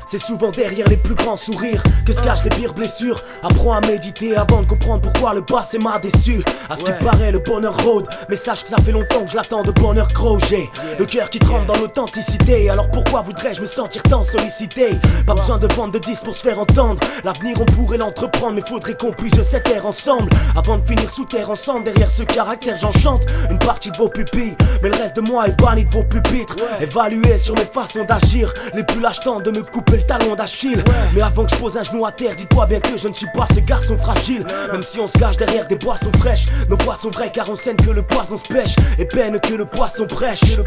C'est souvent derrière les plus grands sourires que se cachent les pires blessures. Apprends à méditer avant de comprendre pourquoi le passé m'a déçu. À ce qui paraît le bonheur rôde, mais sache que ça fait longtemps que je l'attends de bonheur gros. J'ai le cœur qui tremble dans l'authenticité. Alors pourquoi voudrais-je me sentir tant sollicité? Pas besoin de vendre de disques pour se faire entendre. L'avenir on pourrait l'entreprendre, mais faudrait qu'on puisse se taire ensemble avant de finir sous terre ensemble. Derrière ce caractère j'enchante une partie de vos pupilles, mais le reste de moi est banni de vos pupitres. Évalué sur mes façons d'agir, les plus lâches tentent de me couper le talon d'Achille. Mais avant que je pose un genou à terre, dis-toi bien que je ne suis pas ce garçon fragile. Même si on se cache derrière des boissons fraîches, nos poissons vrais car on saigne que le poisson se pêche et peine que le poisson prêche.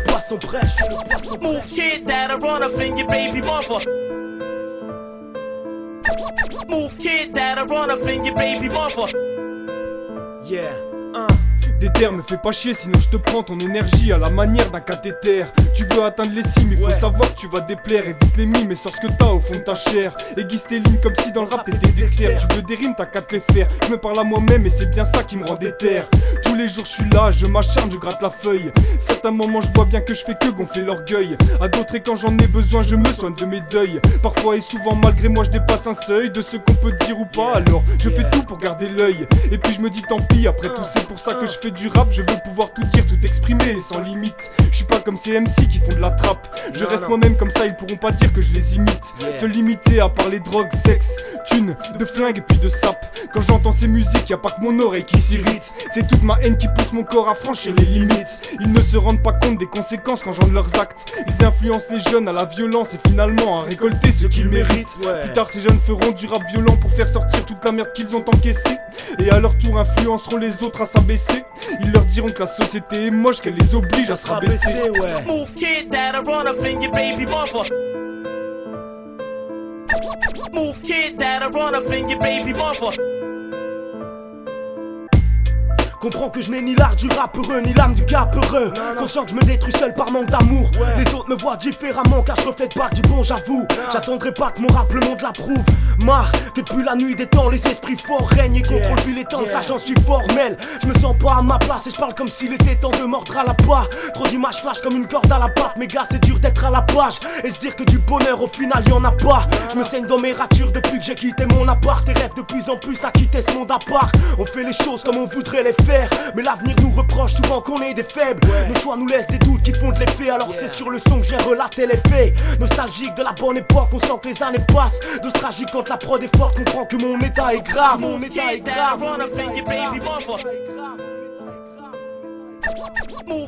Move kid that'll run up in your baby mother. Move kid that'll run up in your baby mother. Yeah. Déter, me fais pas chier, sinon je te prends ton énergie à la manière d'un cathéter. Tu veux atteindre les cimes, il faut savoir que tu vas déplaire. Évite les mimes et sors ce que t'as au fond de ta chair. Aiguise tes lignes comme si dans le rap t'étais Dexter. Tu veux des rimes, t'as qu'à te les faire. Je me parle à moi-même et c'est bien ça qui me rend déter. Tous les jours je suis là, je m'acharne, je gratte la feuille. Certains moments je vois bien que je fais que gonfler l'orgueil. À d'autres et quand j'en ai besoin je me soigne de mes deuils. Parfois et souvent malgré moi je dépasse un seuil de ce qu'on peut dire ou pas. Alors je fais tout pour garder l'œil. Et puis je me dis tant pis, après tout c'est pour ça que je fais du rap. Je veux pouvoir tout dire, tout exprimer et sans limite. Je suis pas comme ces MC qui font de la trappe. Je reste moi-même comme ça, ils pourront pas dire que je les imite. Se limiter à parler drogue, sexe, thunes, de flingue et puis de sap. Quand j'entends ces musiques, y a pas que mon oreille qui s'irrite. C'est toute ma haine qui pousse mon corps à franchir les limites. Ils ne se rendent pas compte des conséquences qu'engendrent leurs actes. Ils influencent les jeunes à la violence et finalement à récolter ce qu'ils méritent. Plus tard ces jeunes feront du rap violent pour faire sortir toute la merde qu'ils ont encaissée. Et à leur tour influenceront les autres à s'abaisser. Ils leur diront que la société est moche, qu'elle les oblige à se rabaisser. Move kid that'll run up in your baby mother. Move kid that'll run up in your baby mother. Comprends que je n'ai ni l'art du rappeur ni l'âme du gapereux. Conscient que je me détruis seul par manque d'amour. Les autres me voient différemment car je reflète pas du bon, j'avoue. J'attendrai pas que mon rap le monde l'approuve. Marre que depuis la nuit des temps les esprits forts règnent et contrôlent plus les temps, ça j'en suis formel. Je me sens pas à ma place et je parle comme s'il était temps de mordre à la pas. Trop d'images flash comme une corde à la patte. Mais gars c'est dur d'être à la page et se dire que du bonheur au final y en a pas. Je me saigne dans mes ratures depuis que j'ai quitté mon appart. Et rêve de plus en plus à quitter ce monde à part. On fait les choses comme on voudrait les faire, mais l'avenir nous reproche souvent qu'on est des faibles. Nos choix nous laissent des doutes qui font de l'effet. Alors c'est sur le son que j'ai relaté les faits. Nostalgique de la bonne époque, on sent que les années passent. De tragique quand la prod est forte, comprend que mon état est grave. Mon état est grave. Move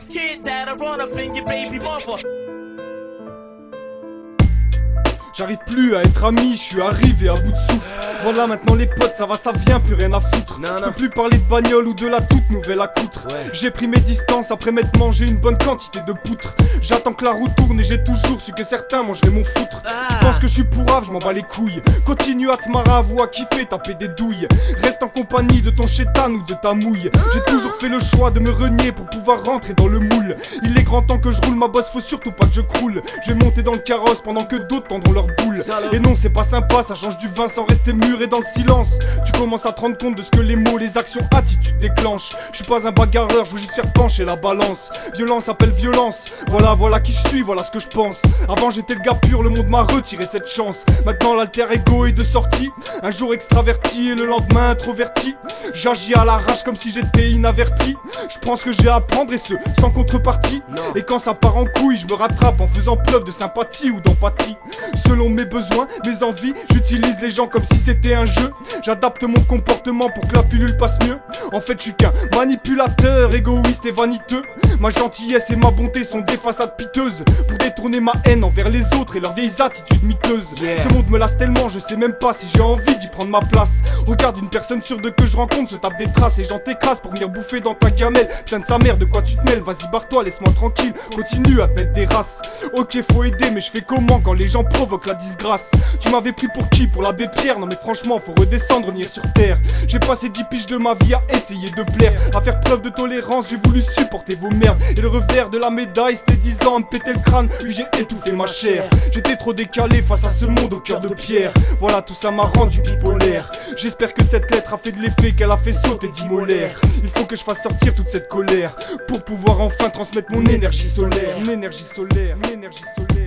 kid that'll run up in your baby mother. J'arrive plus à être ami, je suis arrivé à bout de souffle. Voilà maintenant les potes, ça va, ça vient, plus rien à foutre. Je peux plus parler de bagnole ou de la toute nouvelle accoutre. J'ai pris mes distances après m'être mangé une bonne quantité de poutres. J'attends que la roue tourne et j'ai toujours su que certains mangeraient mon foutre. Tu penses que je suis pourrave, je m'en bats les couilles. Continue à te marrer à vous, à kiffer, taper des douilles. Reste en compagnie de ton chétan ou de ta mouille. J'ai toujours fait le choix de me renier pour pouvoir rentrer dans le moule. Il est grand temps que je roule ma bosse, faut surtout pas que je croule. Je vais monter dans le carrosse pendant que d'autres tendront leur boule. Et non c'est pas sympa, ça change du vin sans rester mûr et dans le silence. Tu commences à te rendre compte de ce que les mots, les actions, attitudes déclenchent. Je suis pas un bagarreur, je veux juste faire pencher la balance. Violence appelle violence, voilà qui je suis, voilà ce que je pense. Avant j'étais le gars pur, le monde m'a retiré cette chance. Maintenant l'alter ego est de sortie. Un jour extraverti et le lendemain introverti. J'agis à l'arrache comme si j'étais inaverti. Je prends ce que j'ai à prendre et ce sans contrepartie. Et quand ça part en couille, je me rattrape en faisant preuve de sympathie ou d'empathie. Selon mes besoins, mes envies, j'utilise les gens comme si c'était un jeu. J'adapte mon comportement pour que la pilule passe mieux. En fait je suis qu'un manipulateur, égoïste et vaniteux. Ma gentillesse et ma bonté sont des façades piteuses pour détourner ma haine envers les autres et leurs vieilles attitudes miteuses. Ce monde me lasse tellement, je sais même pas si j'ai envie d'y prendre ma place. Regarde une personne sur deux que je rencontre se tape des traces et j'en t'écrase pour venir bouffer dans ta gamelle. Plein de sa mère, de quoi tu te mêles, vas-y barre-toi, laisse-moi tranquille. Continue à te mettre des races. Ok faut aider mais je fais comment quand les gens provoquent la disgrâce. Tu m'avais pris pour qui? Pour l'abbé Pierre? Non mais franchement faut redescendre, revenir sur terre. J'ai passé 10 piges de ma vie à essayer de plaire, à faire preuve de tolérance, j'ai voulu supporter vos merdes. Et le revers de la médaille c'était 10 ans à me péter le crâne, puis j'ai étouffé ma chair. J'étais trop décalé face à ce monde au cœur de pierre. Voilà tout ça m'a rendu bipolaire. J'espère que cette lettre a fait de l'effet qu'elle a fait sauter 10 molaires. Il faut que je fasse sortir toute cette colère pour pouvoir enfin transmettre mon énergie solaire. Mon énergie solaire, mon énergie solaire.